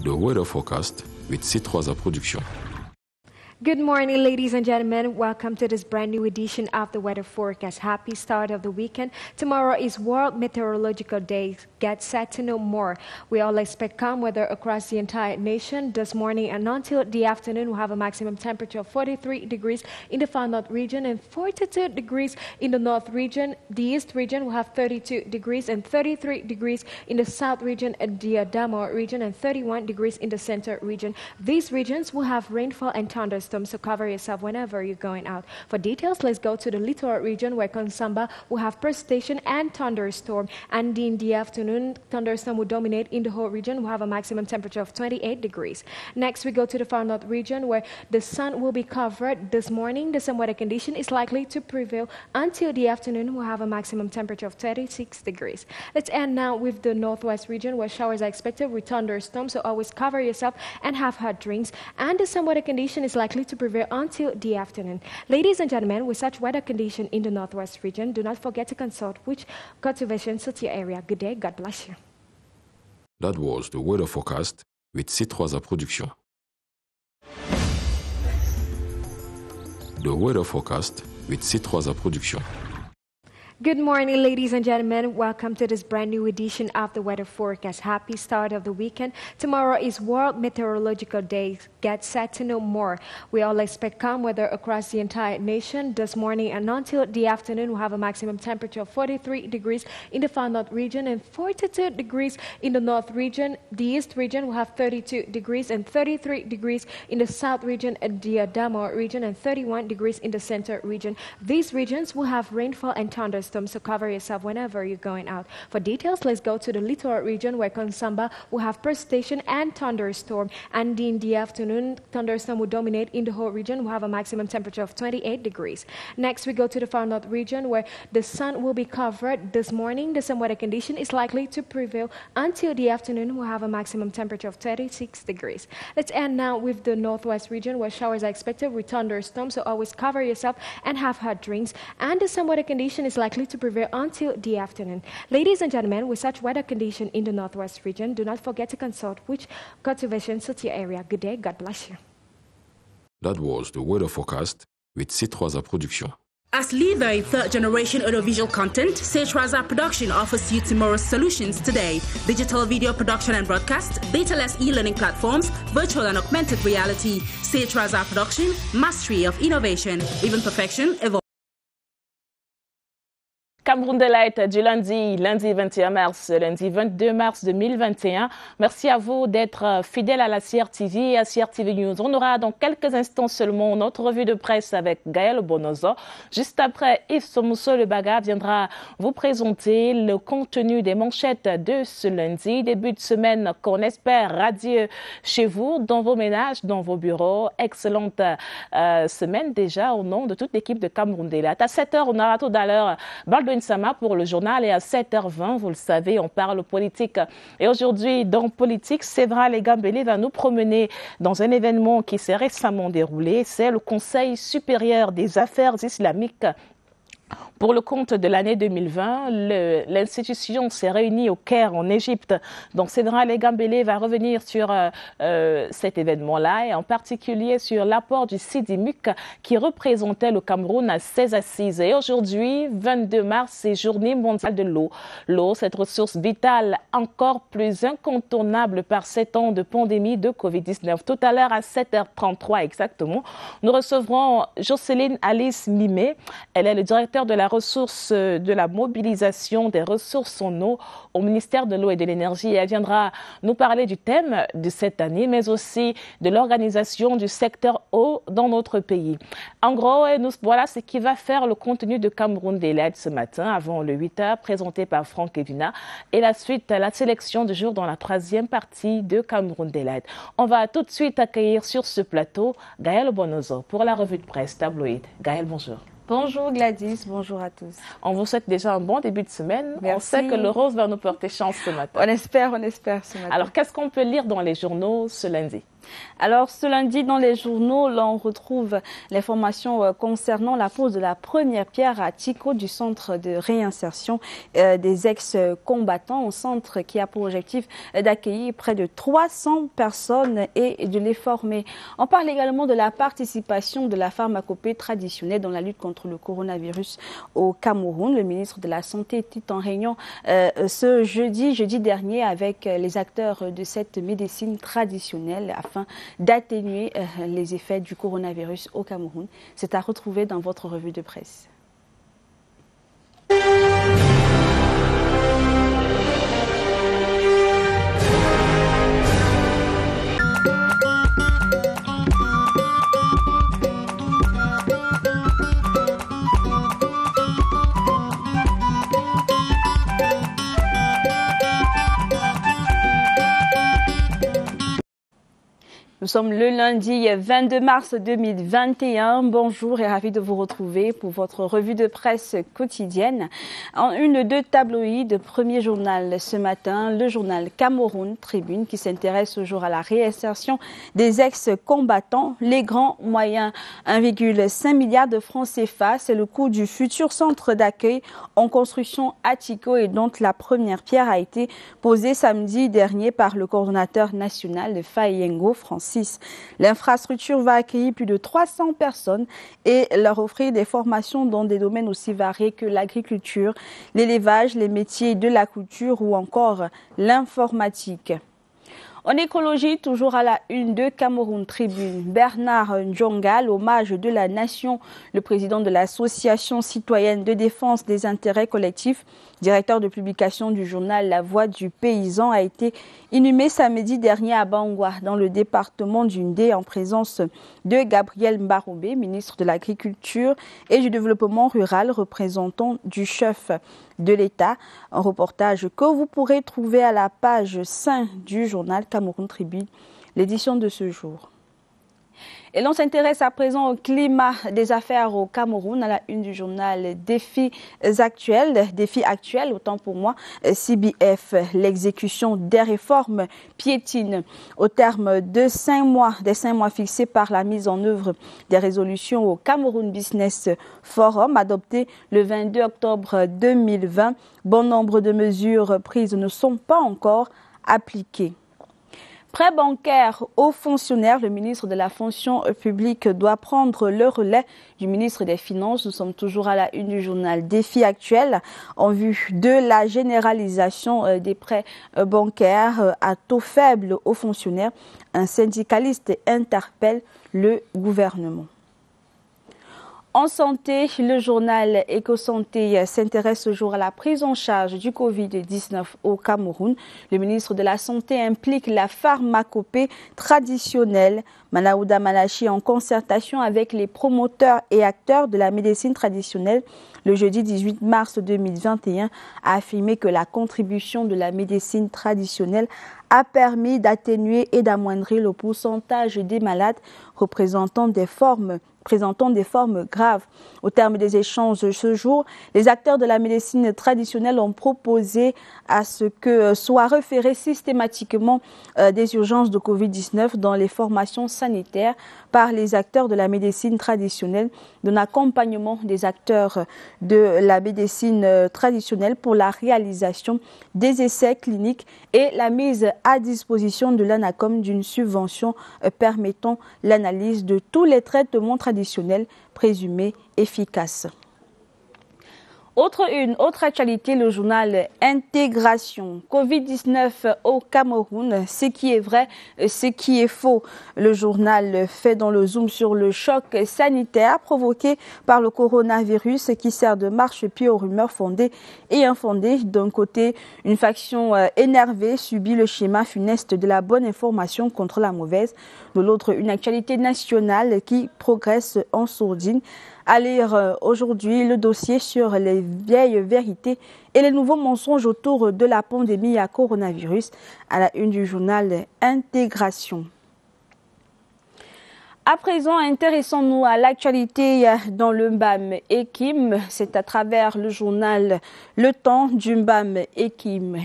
The weather forecast with C3 Production. Good morning, ladies and gentlemen. Welcome to this brand new edition of the weather forecast. Happy start of the weekend. Tomorrow is World Meteorological Day. Get set to know more. We all expect calm weather across the entire nation. This morning and until the afternoon, we'll have a maximum temperature of 43 degrees in the far north region and 42 degrees in the north region. The east region will have 32 degrees and 33 degrees in the south region and the Adamawa region and 31 degrees in the center region. These regions will have rainfall and thunderstorms, so cover yourself whenever you're going out. For details, let's go to the littoral region where Konsamba will have precipitation and thunderstorm. And in the afternoon, thunderstorm will dominate in the whole region. We'll have a maximum temperature of 28 degrees. Next, we go to the far north region where the sun will be covered. This morning, the same weather condition is likely to prevail until the afternoon. We'll have a maximum temperature of 36 degrees. Let's end now with the northwest region where showers are expected with thunderstorms, so always cover yourself and have hot drinks. And the same weather condition is likely to prevail until the afternoon. Ladies and gentlemen, with such weather condition in the northwest region, do not forget to consult which cultivation suits your area. Good day, God bless you. That was the weather forecast with C3 Production. The weather forecast with C3 Production. Good morning, ladies and gentlemen. Welcome to this brand new edition of the weather forecast. Happy start of the weekend. Tomorrow is World Meteorological Day. Get set to know more. We all expect calm weather across the entire nation. This morning and until the afternoon, we'll have a maximum temperature of 43 degrees in the far north region and 42 degrees in the north region. The east region will have 32 degrees and 33 degrees in the south region and the Adamawa region and 31 degrees in the center region. These regions will have rainfall and thunderstorms, so cover yourself whenever you're going out. For details, let's go to the littoral region where Konsamba will have precipitation and thunderstorm. And in the afternoon, thunderstorm will dominate in the whole region. We'll have a maximum temperature of 28 degrees. Next, we go to the far north region where the sun will be covered. This morning, the same weather condition is likely to prevail until the afternoon. We'll have a maximum temperature of 36 degrees. Let's end now with the northwest region where showers are expected with thunderstorms, so always cover yourself and have hot drinks. And the same weather condition is likely to prevail until the afternoon. Ladies and gentlemen, with such weather condition in the northwest region, do not forget to consult which cultivation suits your area. Good day, God bless you. That was the weather forecast with C3 Production. As leader in third-generation audiovisual content, C3 Production offers you tomorrow's solutions today. Digital video production and broadcast, data-less e-learning platforms, virtual and augmented reality. C3 Production, mastery of innovation, even perfection, evolve. Cameroun Delight du lundi 21 mars, lundi 22 mars 2021. Merci à vous d'être fidèles à la CRTV et à CRTV News. On aura dans quelques instants seulement notre revue de presse avec Gaël Bonozo. Juste après, Yves Somusso Le Baga viendra vous présenter le contenu des manchettes de ce lundi. Début de semaine qu'on espère radieux chez vous, dans vos ménages, dans vos bureaux. Excellente semaine déjà au nom de toute l'équipe de Cameroun Delight. À 7h, on aura tout à l'heure Baldwin Sama pour le journal et à 7h20, vous le savez, on parle politique. Et aujourd'hui, dans Politique, Sévra Legambele va nous promener dans un événement qui s'est récemment déroulé. C'est le Conseil supérieur des affaires islamiques. Pour le compte de l'année 2020, l'institution s'est réunie au Caire, en Égypte. Donc, Sévra Legambele va revenir sur cet événement-là et en particulier sur l'apport du Sidi Muk qui représentait le Cameroun à 16 assises. Et aujourd'hui, 22 mars, c'est journée mondiale de l'eau. L'eau, cette ressource vitale encore plus incontournable par 7 ans de pandémie de Covid-19. Tout à l'heure, à 7h33 exactement, nous recevrons Jocelyne Alice Mimé. Elle est le directeur de la ressource de la mobilisation des ressources en eau au ministère de l'eau et de l'énergie. Elle viendra nous parler du thème de cette année, mais aussi de l'organisation du secteur eau dans notre pays. En gros, voilà ce qui va faire le contenu de Cameroun Delight ce matin, avant le 8h, présenté par Franck Eduna, et la suite à la sélection du jour dans la troisième partie de Cameroun Delight. On va tout de suite accueillir sur ce plateau Gaël Bonozo pour la revue de presse tabloïd. Gaël, bonjour. Bonjour Gladys, bonjour à tous. On vous souhaite déjà un bon début de semaine. Merci. On sait que le rose va nous porter chance ce matin. On espère ce matin. Alors, qu'est-ce qu'on peut lire dans les journaux ce lundi? Alors, ce lundi, dans les journaux, l'on retrouve l'information concernant la pose de la première pierre à Tiko du centre de réinsertion des ex-combattants, un centre qui a pour objectif d'accueillir près de 300 personnes et de les former. On parle également de la participation de la pharmacopée traditionnelle dans la lutte contre le coronavirus au Cameroun. Le ministre de la Santé était en réunion ce jeudi dernier avec les acteurs de cette médecine traditionnelle afin d'atténuer les effets du coronavirus au Cameroun. C'est à retrouver dans votre revue de presse. Nous sommes le lundi 22 mars 2021. Bonjour et ravi de vous retrouver pour votre revue de presse quotidienne. En une de tabloïd, premier journal ce matin, le journal Cameroun Tribune qui s'intéresse aujourd'hui à la réinsertion des ex-combattants. Les grands moyens, 1,5 milliard de francs CFA, c'est le coût du futur centre d'accueil en construction à Tiko et dont la première pierre a été posée samedi dernier par le coordonnateur national de Fayengo, Francis. L'infrastructure va accueillir plus de 300 personnes et leur offrir des formations dans des domaines aussi variés que l'agriculture, l'élevage, les métiers de la couture ou encore l'informatique. En écologie, toujours à la une de Cameroun Tribune, Bernard Ndjonga, l'hommage de la nation, le président de l'association citoyenne de défense des intérêts collectifs, directeur de publication du journal La Voix du Paysan, a été inhumé samedi dernier à Bangwa, dans le département du Ndé, en présence de Gabriel Mbarobé, ministre de l'Agriculture et du Développement rural, représentant du chef de l'État. Un reportage que vous pourrez trouver à la page 5 du journal Cameroun Tribune, l'édition de ce jour. Et l'on s'intéresse à présent au climat des affaires au Cameroun, à la une du journal Défis actuels, autant pour moi, CBF, l'exécution des réformes piétine. Au terme de 5 mois, des 5 mois fixés par la mise en œuvre des résolutions au Cameroun Business Forum, adoptées le 22 octobre 2020, bon nombre de mesures prises ne sont pas encore appliquées. Prêt bancaire aux fonctionnaires, le ministre de la fonction publique doit prendre le relais du ministre des Finances. Nous sommes toujours à la une du journal Défis actuels en vue de la généralisation des prêts bancaires à taux faible aux fonctionnaires. Un syndicaliste interpelle le gouvernement. En santé, le journal Éco-Santé s'intéresse ce jour à la prise en charge du Covid-19 au Cameroun. Le ministre de la Santé implique la pharmacopée traditionnelle. Manaouda Malachi, en concertation avec les promoteurs et acteurs de la médecine traditionnelle, le jeudi 18 mars 2021, a affirmé que la contribution de la médecine traditionnelle a permis d'atténuer et d'amoindrir le pourcentage des malades présentant des formes graves. Au terme des échanges de ce jour, les acteurs de la médecine traditionnelle ont proposé à ce que soient référées systématiquement des urgences de Covid-19 dans les formations sanitaires par les acteurs de la médecine traditionnelle, d'un accompagnement des acteurs de la médecine traditionnelle pour la réalisation des essais cliniques et la mise à disposition de l'ANACOM d'une subvention permettant l'analyse de tous les traitements traditionnels présumés efficaces. Autre actualité, le journal Intégration. Covid-19 au Cameroun, ce qui est vrai, ce qui est faux. Le journal fait dans le zoom sur le choc sanitaire provoqué par le coronavirus qui sert de marchepied aux rumeurs fondées et infondées. D'un côté, une faction énervée subit le schéma funeste de la bonne information contre la mauvaise. De l'autre, une actualité nationale qui progresse en sourdine. À lire aujourd'hui le dossier sur les vieilles vérités et les nouveaux mensonges autour de la pandémie à coronavirus à la une du journal Intégration. À présent, intéressons-nous à l'actualité dans le Mbam Ekim. C'est à travers le journal Le Temps du Mbam Ekim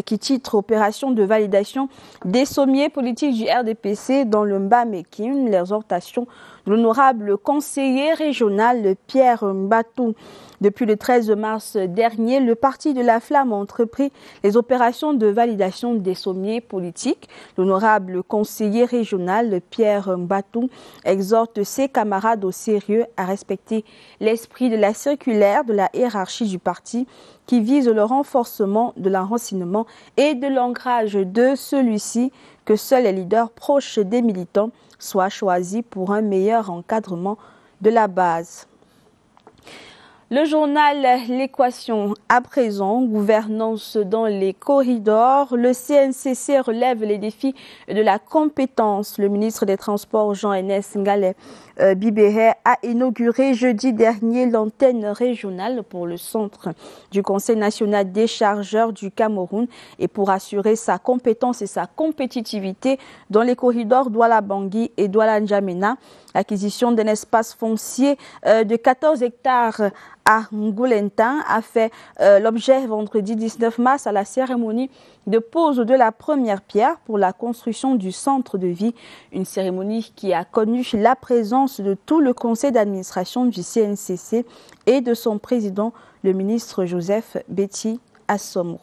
qui titre Opération de validation des sommiers politiques du RDPC dans le Mba-Mekim, l'exhortation de l'honorable conseiller régional Pierre Mbatou. Depuis le 13 mars dernier, le Parti de la Flamme a entrepris les opérations de validation des sommiers politiques. L'honorable conseiller régional Pierre Mbatou exhorte ses camarades au sérieux à respecter l'esprit de la circulaire de la hiérarchie du parti qui vise le renforcement de l'enracinement et de l'ancrage de celui-ci, que seuls les leaders proches des militants soient choisis pour un meilleur encadrement de la base. Le journal L'Équation à présent, gouvernance dans les corridors. Le CNCC relève les défis de la compétence. Le ministre des Transports, Jean-Enes Ngalé Bibéré, a inauguré jeudi dernier l'antenne régionale pour le centre du Conseil national des chargeurs du Cameroun et pour assurer sa compétence et sa compétitivité dans les corridors Douala-Bangui et Douala-N'Djamena. L'acquisition d'un espace foncier de 14 hectares à Ngoulentin a fait l'objet vendredi 19 mars à la cérémonie de pose de la première pierre pour la construction du centre de vie, une cérémonie qui a connu la présence de tout le conseil d'administration du CNCC et de son président, le ministre Joseph Betty Assomo.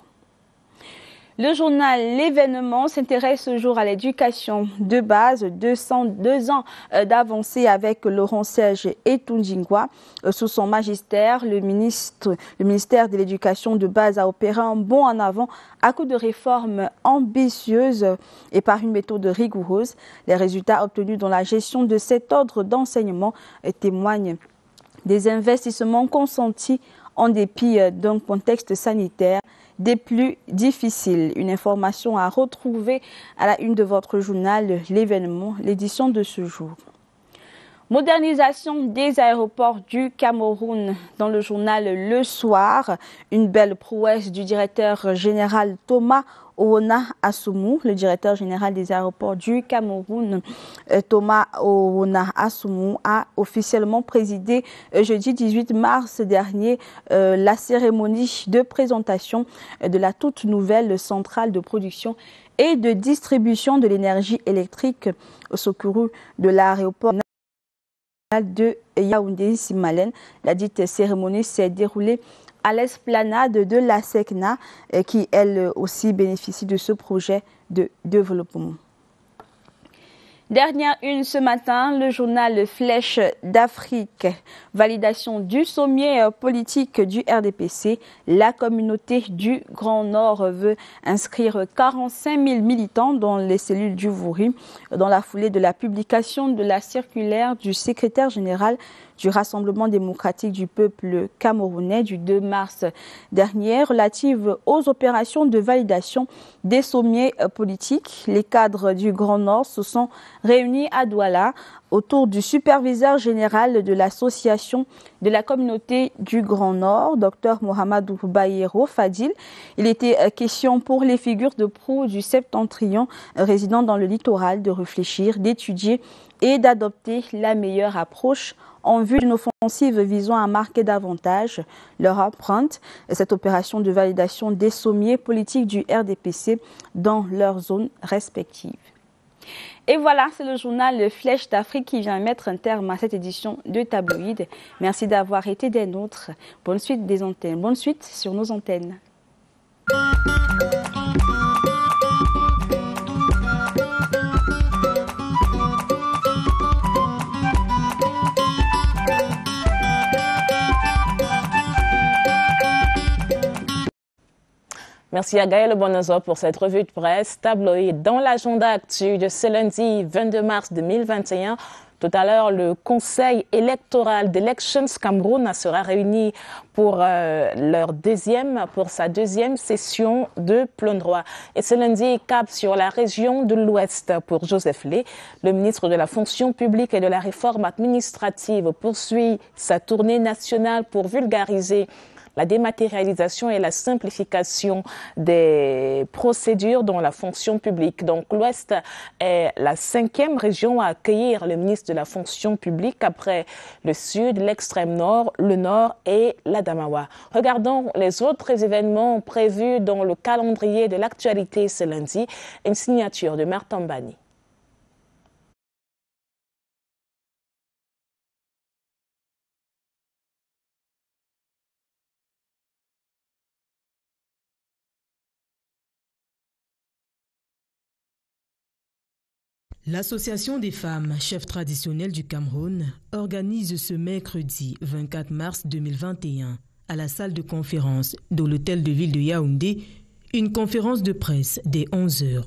Le journal L'événement s'intéresse ce jour à l'éducation de base, 2 ans d'avancée avec Laurent Serge et Tundingwa. Sous son magistère, le ministère de l'Éducation de base a opéré un bond en avant à coup de réformes ambitieuses et par une méthode rigoureuse. Les résultats obtenus dans la gestion de cet ordre d'enseignement témoignent des investissements consentis en dépit d'un contexte sanitaire des plus difficiles. Une information à retrouver à la une de votre journal L'événement, l'édition de ce jour. Modernisation des aéroports du Cameroun dans le journal Le Soir. Une belle prouesse du directeur général Thomas Owona Assoumou, le directeur général des aéroports du Cameroun. Thomas Owona Assoumou a officiellement présidé jeudi 18 mars dernier la cérémonie de présentation de la toute nouvelle centrale de production et de distribution de l'énergie électrique au Sokuru de l'aéroport de Yaoundé-Simalène. La dite cérémonie s'est déroulée à l'esplanade de la SECNA qui, elle aussi, bénéficie de ce projet de développement. Dernière une ce matin, le journal Flèche d'Afrique. Validation du sommier politique du RDPC. La communauté du Grand Nord veut inscrire 45 000 militants dans les cellules du Vouri dans la foulée de la publication de la circulaire du secrétaire général du Rassemblement démocratique du peuple camerounais du 2 mars dernier relative aux opérations de validation des sommiers politiques. Les cadres du Grand Nord se sont réunis à Douala autour du superviseur général de l'association de la communauté du Grand Nord, Dr Mohamedou Bayero Fadil. Il était question pour les figures de proue du septentrion résidant dans le littoral de réfléchir, d'étudier et d'adopter la meilleure approche en vue d'une offensive visant à marquer davantage leur empreinte. Cette opération de validation des sommiers politiques du RDPC dans leurs zones respectives. Et voilà, c'est le journal Flèche d'Afrique qui vient mettre un terme à cette édition de Tabloïd. Merci d'avoir été des nôtres. Bonne suite des antennes. Bonne suite sur nos antennes. Merci à Gaël Bonozo pour cette revue de presse tabloïd. Dans l'agenda actu de ce lundi 22 mars 2021, tout à l'heure, le Conseil électoral d'Elections Cameroun sera réuni pour sa deuxième session de plein droit. Et ce lundi, cap sur la région de l'Ouest pour Joseph Lé. Le ministre de la Fonction publique et de la Réforme administrative poursuit sa tournée nationale pour vulgariser la dématérialisation et la simplification des procédures dans la fonction publique. Donc l'Ouest est la 5e région à accueillir le ministre de la fonction publique après le Sud, l'extrême nord, le Nord et l'Adamawa. Regardons les autres événements prévus dans le calendrier de l'actualité ce lundi. Une signature de Martin Bani. L'Association des femmes, chefs traditionnels du Cameroun, organise ce mercredi 24 mars 2021 à la salle de conférence de l'hôtel de ville de Yaoundé une conférence de presse dès 11h.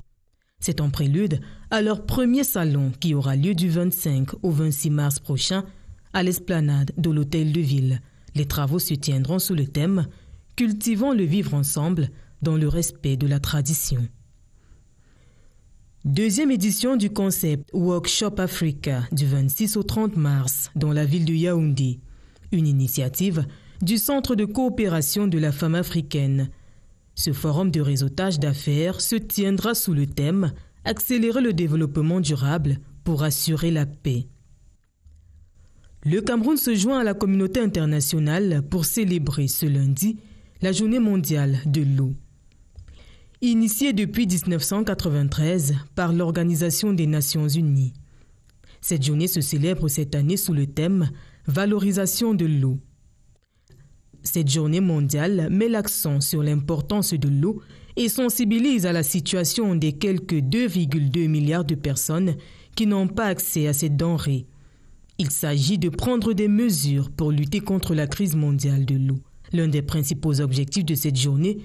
C'est en prélude à leur premier salon qui aura lieu du 25 au 26 mars prochain à l'esplanade de l'hôtel de ville. Les travaux se tiendront sous le thème « Cultivons le vivre ensemble dans le respect de la tradition ». Deuxième édition du concept Workshop Africa du 26 au 30 mars dans la ville de Yaoundé. Une initiative du Centre de coopération de la femme africaine. Ce forum de réseautage d'affaires se tiendra sous le thème « Accélérer le développement durable pour assurer la paix ». Le Cameroun se joint à la communauté internationale pour célébrer ce lundi la Journée mondiale de l'eau. Initiée depuis 1993 par l'Organisation des Nations Unies. Cette journée se célèbre cette année sous le thème « Valorisation de l'eau ». Cette journée mondiale met l'accent sur l'importance de l'eau et sensibilise à la situation des quelques 2,2 milliards de personnes qui n'ont pas accès à cette denrée. Il s'agit de prendre des mesures pour lutter contre la crise mondiale de l'eau. L'un des principaux objectifs de cette journée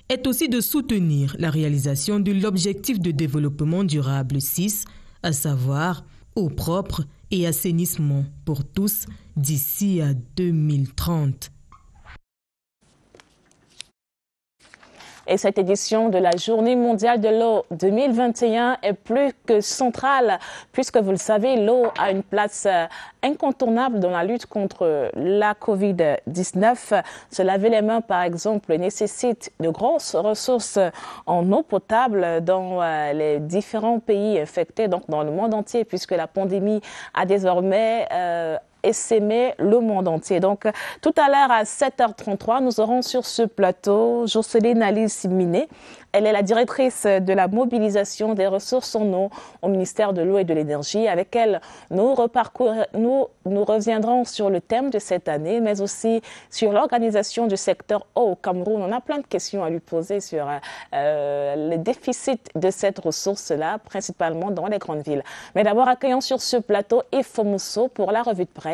est aussi de soutenir la réalisation de l'objectif de développement durable 6, à savoir eau propre et assainissement pour tous d'ici à 2030. Et cette édition de la Journée mondiale de l'eau 2021 est plus que centrale, puisque vous le savez, l'eau a une place incontournable dans la lutte contre la COVID-19. Se laver les mains, par exemple, nécessite de grosses ressources en eau potable dans les différents pays infectés, donc dans le monde entier, puisque la pandémie a désormais essaimer le monde entier. Donc, tout à l'heure à 7h33, nous aurons sur ce plateau Jocelyne Alice Miné. Elle est la directrice de la mobilisation des ressources en eau au ministère de l'eau et de l'énergie. Avec elle, nous reviendrons sur le thème de cette année, mais aussi sur l'organisation du secteur eau au Cameroun. On a plein de questions à lui poser sur le déficit de cette ressource-là, principalement dans les grandes villes. Mais d'abord, accueillons sur ce plateau Yves Mousso pour la revue de presse.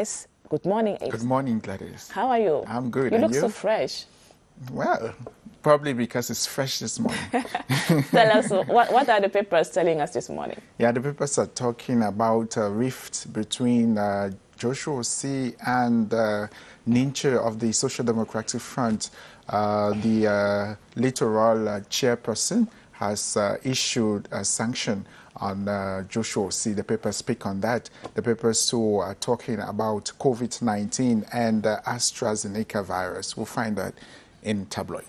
Good morning, Yves. Good morning, Gladys. How are you? I'm good. You and look so fresh. Well, probably because it's fresh this morning. Tell us, what are the papers telling us this morning? Yeah, the papers are talking about a rift between Joshua C. and Ninche of the Social Democratic Front. The littoral chairperson has issued a sanction on Joshua C. The papers speak on that. The papers too are talking about COVID-19 and AstraZeneca virus. We'll find that in tabloid.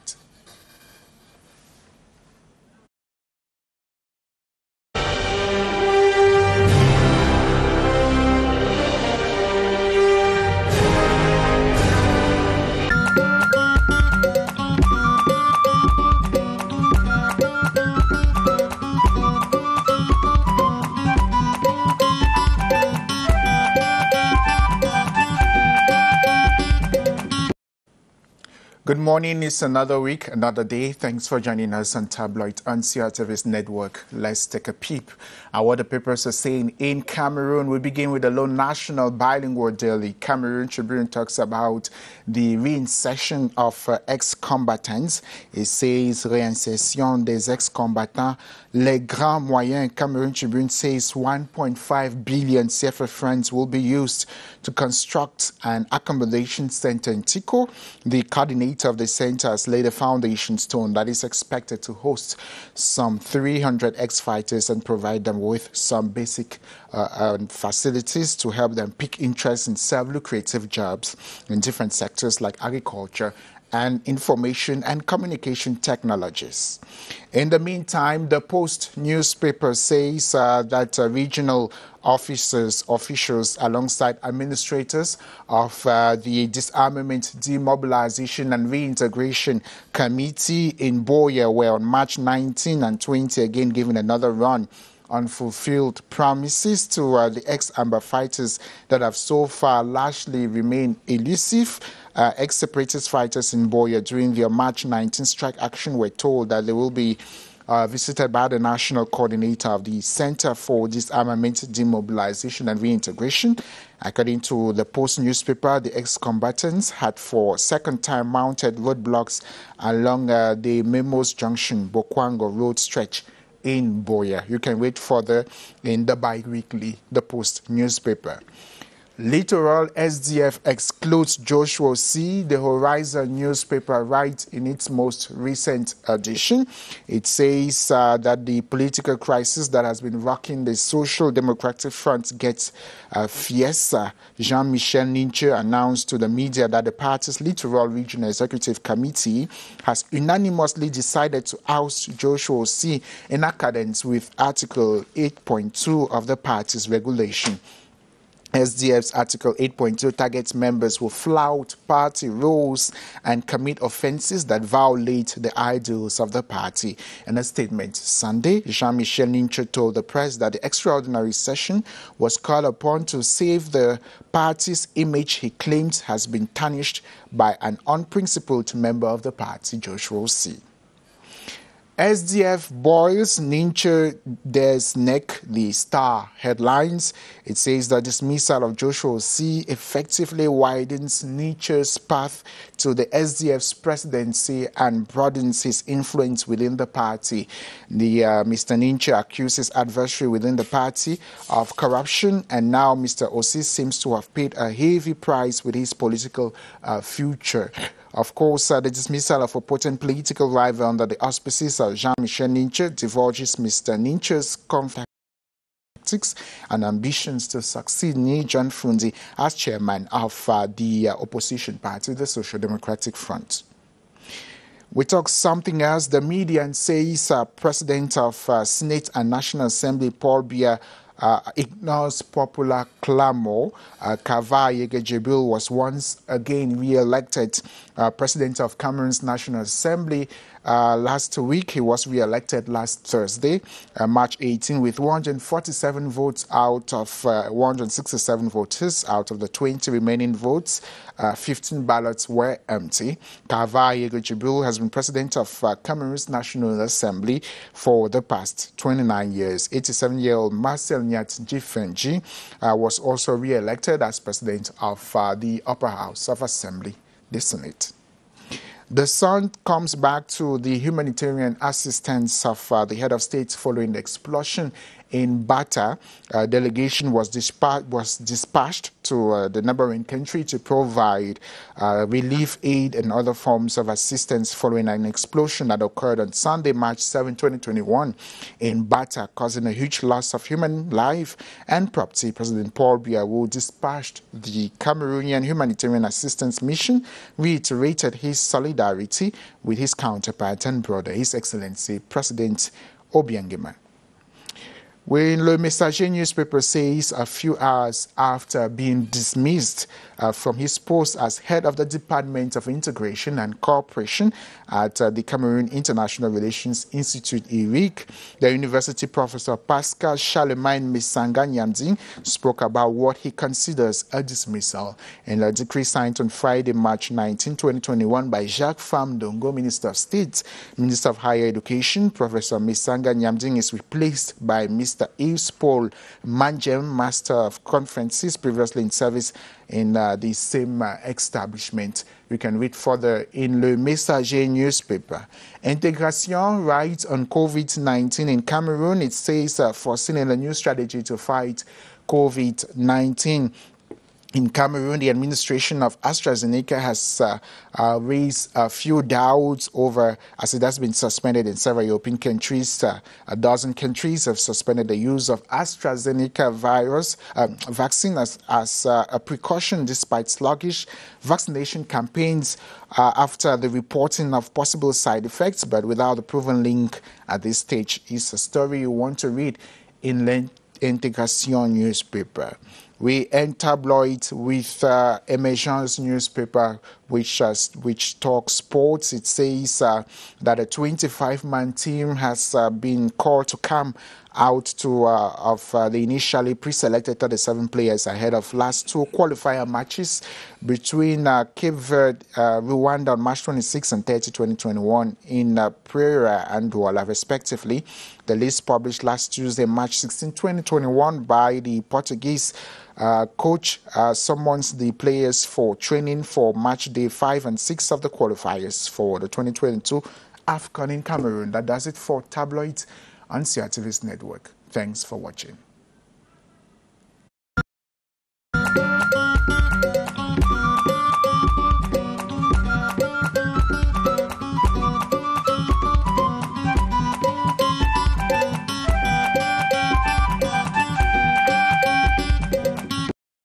Good morning. It's another week, another day. Thanks for joining us on Tabloid on CRTV's network. Let's take a peep at what the papers are saying in Cameroon. We begin with the Lone National Bilingual Daily. Cameroon Tribune talks about the reinsertion of ex-combatants. It says réinsertion des ex-combattants. Les grands moyens. Cameroon Tribune says 1.5 billion CFA francs will be used to construct an accommodation center in Tico. The coordinator of the center has laid a foundation stone that is expected to host some 300 ex-fighters and provide them with some basic facilities to help them pick interest in several creative jobs in different sectors like agriculture and Information and Communication Technologies. In the meantime, the Post newspaper says that regional officials alongside administrators of the Disarmament, Demobilization and Reintegration Committee in Buea were on March 19 and 20 again given another run on fulfilled promises to the ex-Amba fighters that have so far largely remained elusive. Ex-separatist fighters in Buea during their March 19 strike action were told that they will be visited by the national coordinator of the Center for Disarmament, Demobilization and Reintegration. According to the Post newspaper, the ex-combatants had for second time mounted roadblocks along the Memos Junction, Bokwango Road stretch in Buea. You can read further in the bi-weekly The Post newspaper. Littoral SDF excludes Joshua C. The Horizon newspaper writes in its most recent edition. It says that the political crisis that has been rocking the Social Democratic Front gets fierce. Jean-Michel Ninche announced to the media that the party's Littoral Regional Executive Committee has unanimously decided to oust Joshua C. in accordance with Article 8.2 of the party's regulation. SDF's Article 8.2 targets members who flout party rules and commit offences that violate the ideals of the party. In a statement Sunday, Jean-Michel Ninche told the press that the extraordinary session was called upon to save the party's image he claims has been tarnished by an unprincipled member of the party, Joshua C. SDF boils Ninche Des neck, the Star headlines. It says the dismissal of Joshua C. effectively widens Ninche's path to the SDF's presidency and broadens his influence within the party. Mr. Ninche accused his adversary within the party of corruption, and now Mr. Osei seems to have paid a heavy price with his political future. Of course, the dismissal of a potent political rival under the auspices of Jean-Michel Ninche divulges Mr. Ninche's tactics and ambitions to succeed Ni John Fundi as chairman of the opposition party, the Social Democratic Front. We talk something else. The media says President of Senate and National Assembly Paul Biya ignores popular clamor. Kava Yegejebil was once again re-elected President of Cameroon's National Assembly. Last week, he was re-elected last Thursday, March 18, with 147 votes out of 167 voters. Out of the 20 remaining votes, 15 ballots were empty. Kava Yegejebil has been President of Cameroon's National Assembly for the past 29 years. 87-year-old Marcel Nyat Jifenji was also re-elected as President of the Upper House of Assembly, the Senate. The Sun comes back to the humanitarian assistance of the head of state following the explosion in Bata. A delegation was dispatched to the neighboring country to provide relief aid and other forms of assistance following an explosion that occurred on Sunday, March 7, 2021 in Bata, causing a huge loss of human life and property. President Paul Biya, who dispatched the Cameroonian humanitarian assistance mission, reiterated his solidarity with his counterpart and brother, His Excellency President Obiangema. When Le Messager newspaper says a few hours after being dismissed from his post as head of the Department of Integration and Cooperation at the Cameroon International Relations Institute, IRIC, the university professor Pascal Charlemagne Misanga Nyamding spoke about what he considers a dismissal. In a decree signed on Friday, March 19, 2021 by Jacques Famdongo, Minister of State, Minister of Higher Education, Professor Misanga Nyamding is replaced by Mr. Yves Paul Manjem, Master of Conferences, previously in service in the same establishment. You can read further in Le Messager newspaper. Intégration writes on COVID-19 in Cameroon. It says foreseeing a new strategy to fight COVID-19. In Cameroon, the administration of AstraZeneca has raised a few doubts over, as it has been suspended in several European countries. A dozen countries have suspended the use of AstraZeneca vaccine as a precaution despite sluggish vaccination campaigns after the reporting of possible side effects, but without a proven link at this stage. Is a story you want to read in L'Intégration newspaper. We end tabloid with Emergence newspaper, which talks sports. It says that a 25-man team has been called to come out of the initially pre-selected 37 players ahead of last two qualifier matches between Cape Verde, Rwanda on March 26 and 30, 2021 in Pereira and Douala, respectively. The list published last Tuesday, March 16, 2021 by the Portuguese coach summons the players for training for match day 5 and 6 of the qualifiers for the 2022 AFCON in Cameroon. That does it for Tabloids on CRTV's network. Thanks for watching.